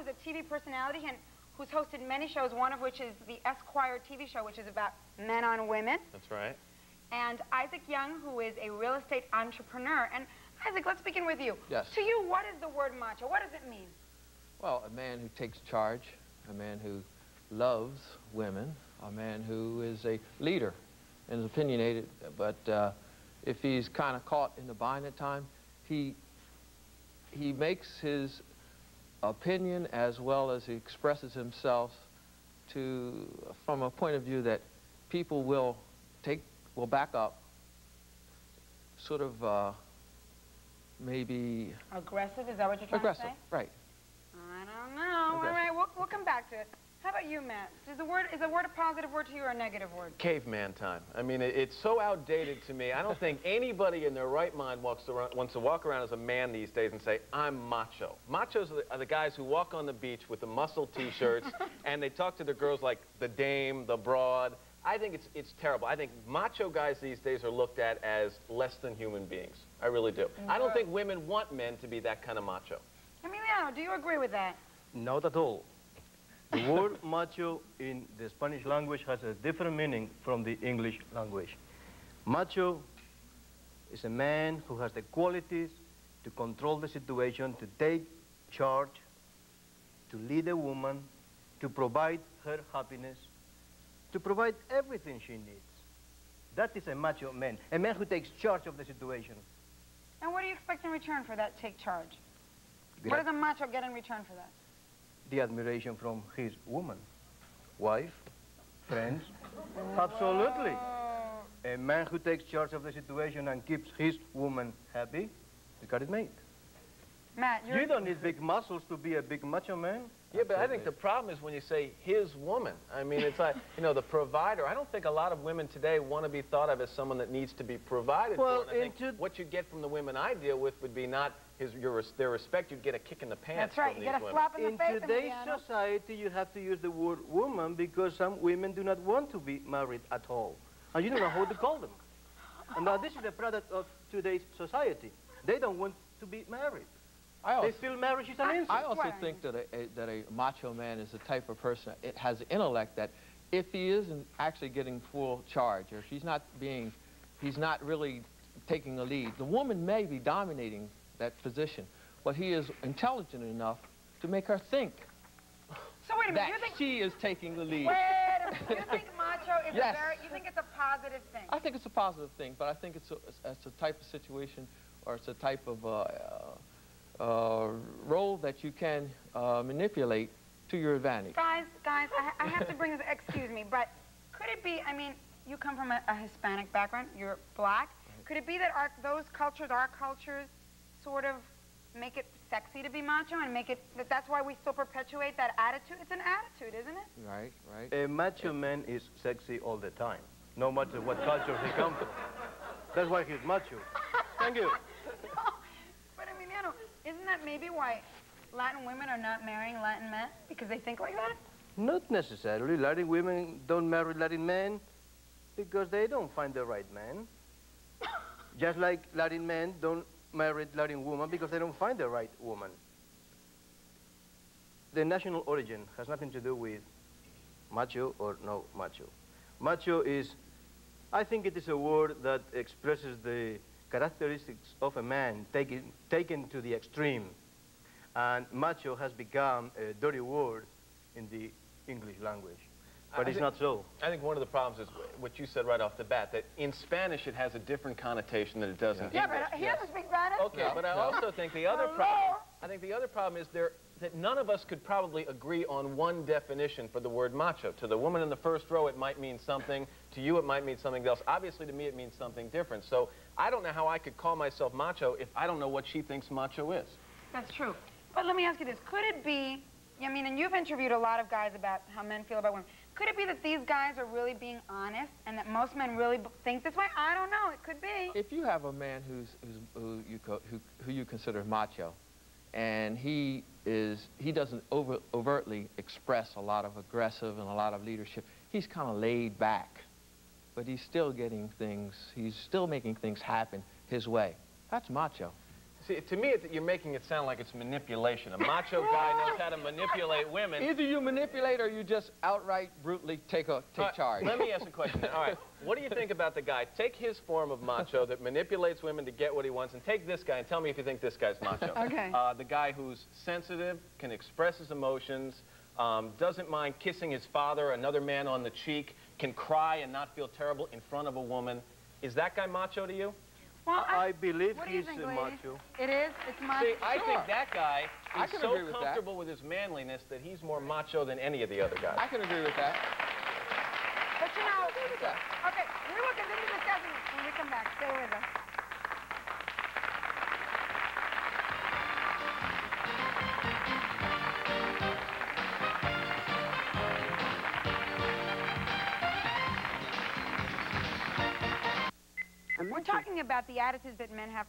who's a TV personality and who's hosted many shows, one of which is the Esquire TV show, which is about men on women. That's right. And Isaac Young, who is a real estate entrepreneur. And Isaac, let's begin with you. Yes. To you, what is the word macho? What does it mean? Well, a man who takes charge, a man who loves women, a man who is a leader and is opinionated, but if he's kind of caught in the bind at time, he makes his opinion as well as he expresses himself from a point of view that people will back up, sort of maybe... Aggressive, is that what you're trying to say? Aggressive, right. I don't know. All right, we'll come back to it. How about you, Matt? Is the word a positive word to you or a negative word? Caveman time. I mean, it's so outdated to me. I don't think anybody in their right mind wants to walk around as a man these days and say, I'm macho. Machos are the guys who walk on the beach with the muscle T-shirts and they talk to their girls like the dame, the broad. I think it's terrible. I think macho guys these days are looked at as less than human beings. I really do. I don't think women want men to be that kind of macho. Emiliano, do you agree with that? Not at all. The word macho in the Spanish language has a different meaning from the English language. Macho is a man who has the qualities to control the situation, to take charge, to lead a woman, to provide her happiness, to provide everything she needs. That is a macho man, a man who takes charge of the situation. And what do you expect in return for that take charge? What does a macho get in return for that? The admiration from his woman, wife, friends. Absolutely. A man who takes charge of the situation and keeps his woman happy, he's got it made. Matt, you don't need big muscles to be a big macho man. Yeah, but I think the problem is when you say his woman. I mean, it's like, you know, the provider. I don't think a lot of women today want to be thought of as someone that needs to be provided for. And I think what you get from the women I deal with would be not their respect. You'd get a kick in the pants. That's right. From you these get a slap in the face. In today's society, you have to use the word woman because some women do not want to be married at all. And you don't know how to call them. And now this is a product of today's society. They don't want to be married. They feel marriage is an insult. I also think that a macho man is the type of person, it has the intellect that if he isn't actually getting full charge, or if he's not really taking a lead, the woman may be dominating that position, but he is intelligent enough to make her think so wait a minute, that she is taking the lead. Wait a minute, you think macho is you think it's a positive thing? I think it's a positive thing, but I think it's a type of situation, or it's a type of role that you can manipulate to your advantage. Guys, I have to bring this, excuse me, but could it be, I mean, you come from a Hispanic background, you're black. Right. Could it be that our cultures sort of make it sexy to be macho and make it, that's why we still perpetuate that attitude? It's an attitude, isn't it? Right, right. A macho man is sexy all the time, no matter what culture he comes from. That's why he's macho. Thank you. But Emiliano, isn't that maybe why Latin women are not marrying Latin men? Because they think like that? Not necessarily. Latin women don't marry Latin men because they don't find the right man. Just like Latin men don't marry Latin women because they don't find the right woman. The national origin has nothing to do with macho or no macho. Macho is, I think it is a word that expresses the characteristics of a man taken to the extreme. And macho has become a dirty word in the English language. But it's not so. I think one of the problems is what you said right off the bat, that in Spanish it has a different connotation than it does in English. Yeah, but he doesn't speak Spanish. Okay, but I also think the other problem is that none of us could probably agree on one definition for the word macho. To the woman in the first row, it might mean something. To you, it might mean something else. Obviously, to me, it means something different. So I don't know how I could call myself macho if I don't know what she thinks macho is. That's true. But let me ask you this. Could it be, I mean, and you've interviewed a lot of guys about how men feel about women. Could it be that these guys are really being honest and that most men really think this way? I don't know. It could be. If you have a man who you consider macho, and he doesn't overtly express a lot of aggressive and a lot of leadership, he's kind of laid back, but he's still getting things, he's still making things happen his way. That's macho. See, to me, you're making it sound like it's manipulation. A macho guy knows how to manipulate women. Either you manipulate or you just outright brutally take charge. Let me ask a question then. All right, what do you think about the guy? Take his form of macho that manipulates women to get what he wants, and take this guy and tell me if you think this guy's macho. Okay. The guy who's sensitive, can express his emotions, doesn't mind kissing his father, another man on the cheek, can cry and not feel terrible in front of a woman. Is that guy macho to you? Well, I believe what do you he's think, a lady? macho. It is? It's macho? See, I think that guy I is can so agree with that. comfortable with his manliness that he's more macho than any of the other guys. I can agree with that. But you know, agree with that. okay, we will continue discussing this when we come back. Stay with us. We're talking about the attitudes that men have